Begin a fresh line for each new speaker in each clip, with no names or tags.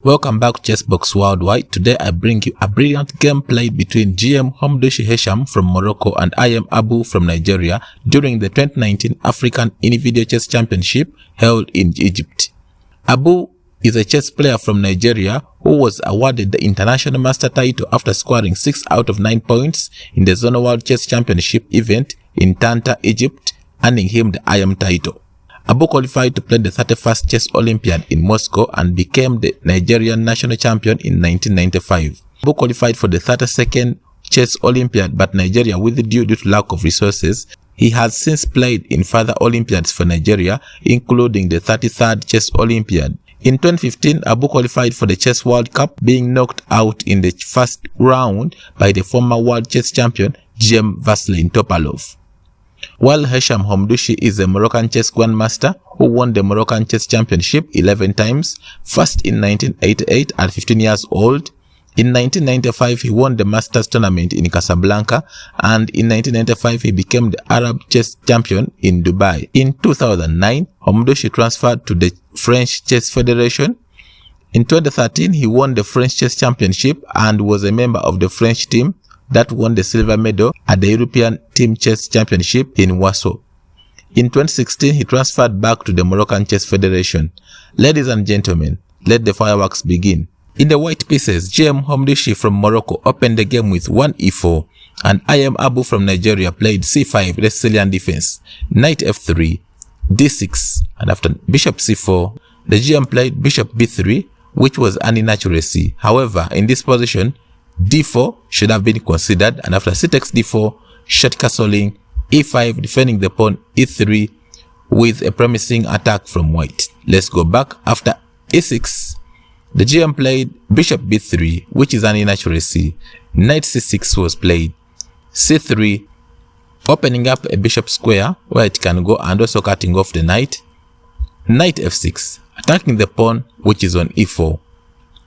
Welcome back to Chessbox Worldwide. Today I bring you a brilliant game played between GM Hamdouchi Hicham from Morocco and I am Abu from Nigeria during the 2019 African Individual Chess Championship held in Egypt. Abu is a chess player from Nigeria who was awarded the International Master title after scoring 6 out of 9 points in the Zone World Chess Championship event in Tanta, Egypt, earning him the I am title. Abu qualified to play the 31st Chess Olympiad in Moscow and became the Nigerian national champion in 1995. Abu qualified for the 32nd Chess Olympiad, but Nigeria withdrew due to lack of resources. He has since played in further Olympiads for Nigeria, including the 33rd Chess Olympiad. In 2015, Abu qualified for the Chess World Cup, being knocked out in the first round by the former world chess champion GM Vasilin Topalov. While Hicham Hamdouchi is a Moroccan chess grandmaster who won the Moroccan Chess Championship 11 times, first in 1988 at 15 years old. In 1995, he won the Masters tournament in Casablanca, and in 1995, he became the Arab chess champion in Dubai. In 2009, Hamdouchi transferred to the French Chess Federation. In 2013, he won the French Chess Championship and was a member of the French team that won the silver medal at the European Team Chess Championship in Warsaw. In 2016, he transferred back to the Moroccan Chess Federation. Ladies and gentlemen, let the fireworks begin. In the white pieces, GM Hamdouchi from Morocco opened the game with 1 e4, and I am Abu from Nigeria played c5, the Sicilian defense, knight f3, d6, and after bishop c4, the GM played bishop b3, which was an inaccuracy. However, in this position, d4 should have been considered, and after c takes d4, short castling, e5, defending the pawn, e3, with a promising attack from white. Let's go back. After e6, the GM played bishop b3, which is an inaccuracy. Knight c6 was played, c3, opening up a bishop square where it can go and also cutting off the knight. Knight f6, attacking the pawn, which is on e4.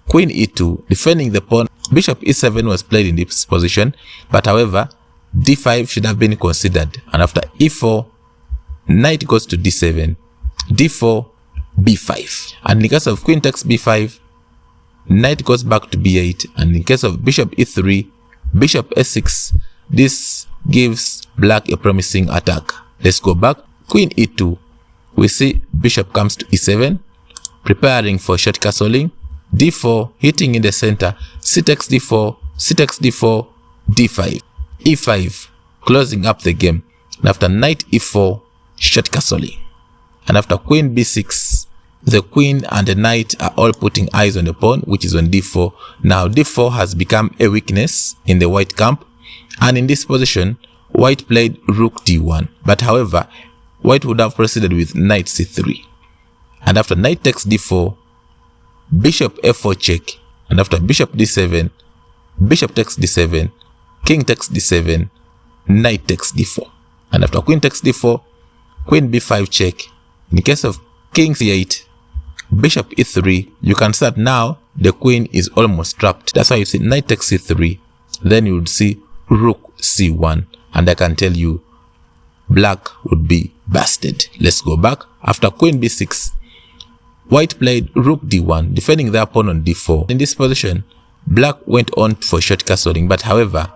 Queen e2, defending the pawn. Bishop e7 was played in this position, but however, d5 should have been considered. And after e4, knight goes to d7, d4, b5. And in case of queen takes b5, knight goes back to b8. And in case of bishop e3, bishop s6, this gives black a promising attack. Let's go back. Queen e2, we see bishop comes to e7, preparing for short castling. d4, hitting in the center, c takes d4, c takes d4, d5, e5, closing up the game. And after knight e4, short castling. And after queen b6, the queen and the knight are all putting eyes on the pawn, which is on d4. Now d4 has become a weakness in the white camp, and in this position, white played rook d1. But however, white would have proceeded with knight c3. And after knight takes d4, bishop f4 check, and after bishop d7, bishop takes d7, king takes d7, knight takes d4, and after queen takes d4, queen b5 check. In case of king c8, bishop e3, you can see that now the queen is almost trapped. That's why you see knight takes c3, then you would see rook c1, and I can tell you black would be busted. Let's go back. After queen b6, white played rook d1, defending their pawn on d4. In this position, black went on for short castling, but however,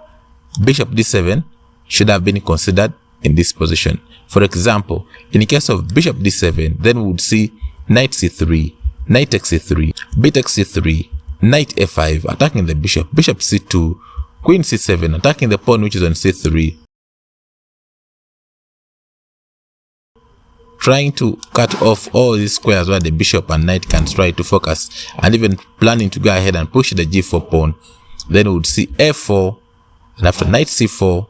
bishop d7 should have been considered in this position. For example, in case of bishop d7, then we would see knight c3, knight takes c3, b takes c3, knight f5, attacking the bishop, bishop c2, queen c7, attacking the pawn which is on c3, trying to cut off all these squares where the bishop and knight can try to focus, and even planning to go ahead and push the g4 pawn. Then we would see f4, and after knight c4,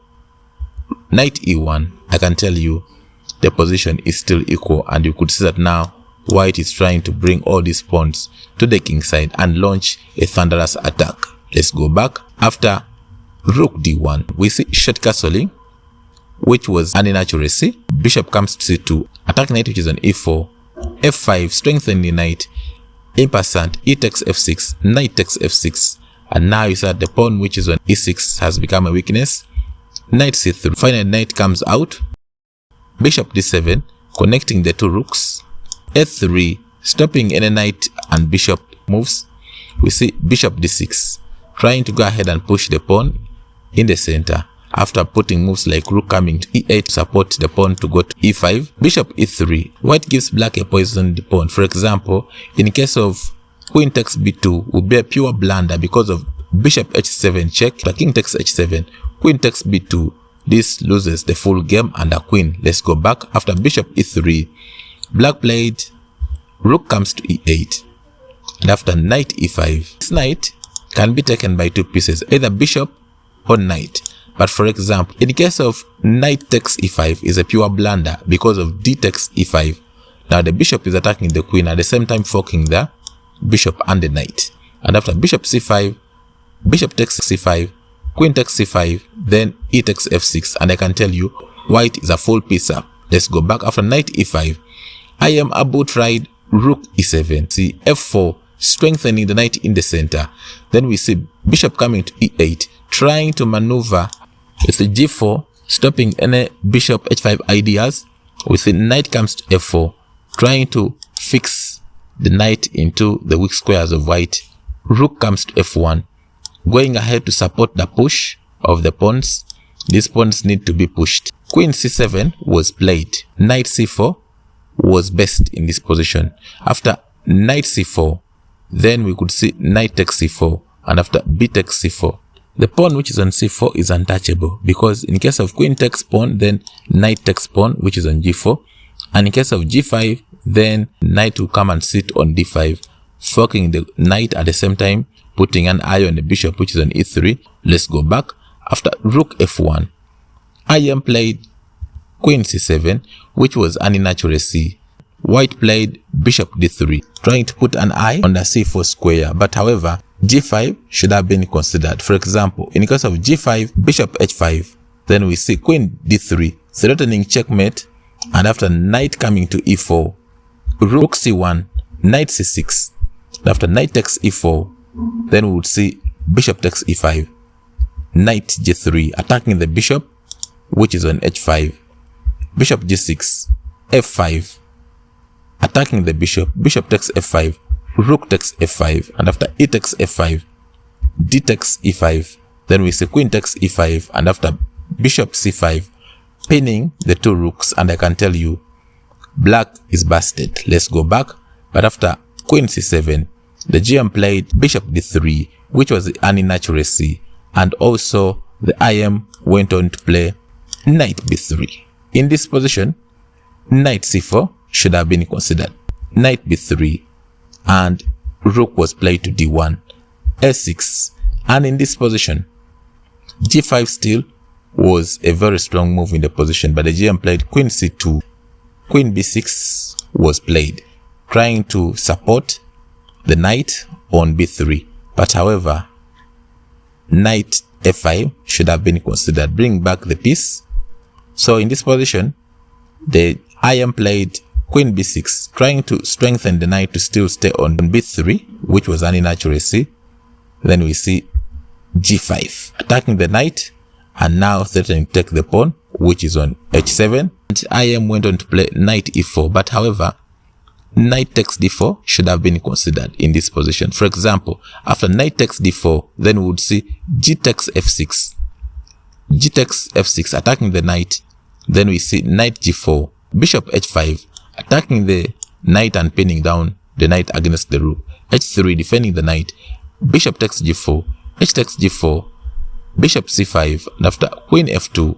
knight e1, I can tell you the position is still equal, and you could see that now white is trying to bring all these pawns to the king side and launch a thunderous attack. Let's go back. After rook d1, we see short castling, which was an inaccuracy. Bishop comes to c2, attack knight which is on e4, f5, strengthen the knight, impassant, e takes f6, knight takes f6, and now you see that the pawn which is on e6 has become a weakness. Knight c3, finally knight comes out, bishop d7, connecting the two rooks, f3, stopping any knight and bishop moves, we see bishop d6, trying to go ahead and push the pawn in the center after putting moves like rook coming to e8 to support the pawn to go to e5. Bishop e3, white gives black a poisoned pawn. For example, in case of queen takes b2 would be a pure blunder because of bishop h7 check, the king takes h7, queen takes b2. This loses the full game under queen. Let's go back. After bishop e3, black played rook comes to e8, and after knight e5, this knight can be taken by two pieces, either bishop or knight. But for example, in case of knight takes e5 is a pure blunder because of d takes e5. Now the bishop is attacking the queen at the same time forking the bishop and the knight. And after bishop c5, bishop takes c5, queen takes c5, then e takes f6, and I can tell you white is a full piece up. Let's go back. After knight e5, Abu tried rook e7, see f4, strengthening the knight in the center. Then we see bishop coming to e8, trying to maneuver with the g4, stopping any bishop h5 ideas. We see knight comes to f4, trying to fix the knight into the weak squares of white. Rook comes to f1, going ahead to support the push of the pawns. These pawns need to be pushed. Queen c7 was played. Knight c4 was best in this position. After knight c4, then we could see knight takes c4, and after b takes c4. The pawn which is on c4 is untouchable because in case of queen takes pawn, then knight takes pawn which is on g4, and in case of g5, then knight will come and sit on d5, forking the knight at the same time, putting an eye on the bishop which is on e3. Let's go back. After rook f1, played queen c7, which was an inaccuracy. White played bishop d3, trying to put an eye on the c4 square, but however, g5 should have been considered. For example, in case of g5, bishop h5, then we see queen d3, threatening checkmate, and after knight coming to e4, rook c1, knight c6, after knight takes e4, then we would see bishop takes e5, knight g3, attacking the bishop, which is on h5, bishop g6, f5, attacking the bishop, bishop takes f5, rook takes f5, and after e takes f5, d takes e5, then we see queen takes e5, and after bishop c5, pinning the two rooks, and I can tell you black is busted. Let's go back. But after queen c7, the GM played bishop d3, which was an inaccuracy, and also the IM went on to play knight b3. In this position, knight c4 should have been considered, knight b3, and rook was played to d1, s6, and in this position, g5 still was a very strong move in the position, but the GM played queen c2, queen b6 was played, trying to support the knight on b3, but however, knight f5 should have been considered, bring back the piece. So in this position, the IM played queen b6, trying to strengthen the knight to still stay on b3, which was an inaccuracy. Then we see g5, attacking the knight, and now threatening to take the pawn, which is on h7. And IM went on to play knight e4, but however, knight takes d4 should have been considered in this position. For example, after knight takes d4, then we would see g takes f6, g takes f6, attacking the knight. Then we see knight g4, bishop h5, attacking the knight and pinning down the knight against the rook, h3, defending the knight, bishop takes g4, h takes g4, bishop c5, and after queen f2,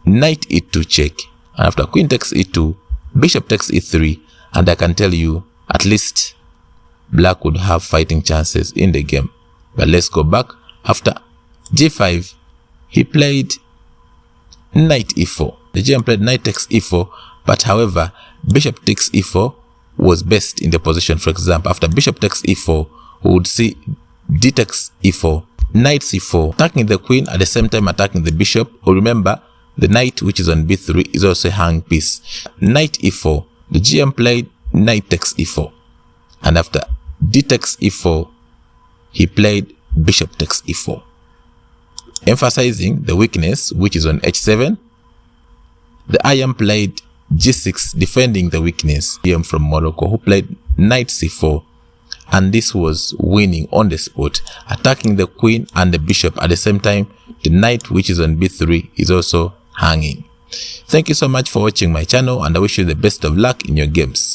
knight e2 check, and after queen takes e2, bishop takes e3, and I can tell you at least black would have fighting chances in the game. But let's go back. After g5, he played knight e4. The GM played knight takes e4, but however, bishop takes e4 was best in the position. For example, after bishop takes e4, we would see d takes e4, knight c4, attacking the queen at the same time attacking the bishop. Or remember, the knight which is on b3 is also a hang piece. Knight e4, the GM played knight takes e4, and after d takes e4, he played bishop takes e4, emphasizing the weakness which is on h7. The IM played g6, defending the weakness. IM from Morocco, who played knight c4, and this was winning on the spot, attacking the queen and the bishop at the same time. The knight, which is on b3, is also hanging. Thank you so much for watching my channel, and I wish you the best of luck in your games.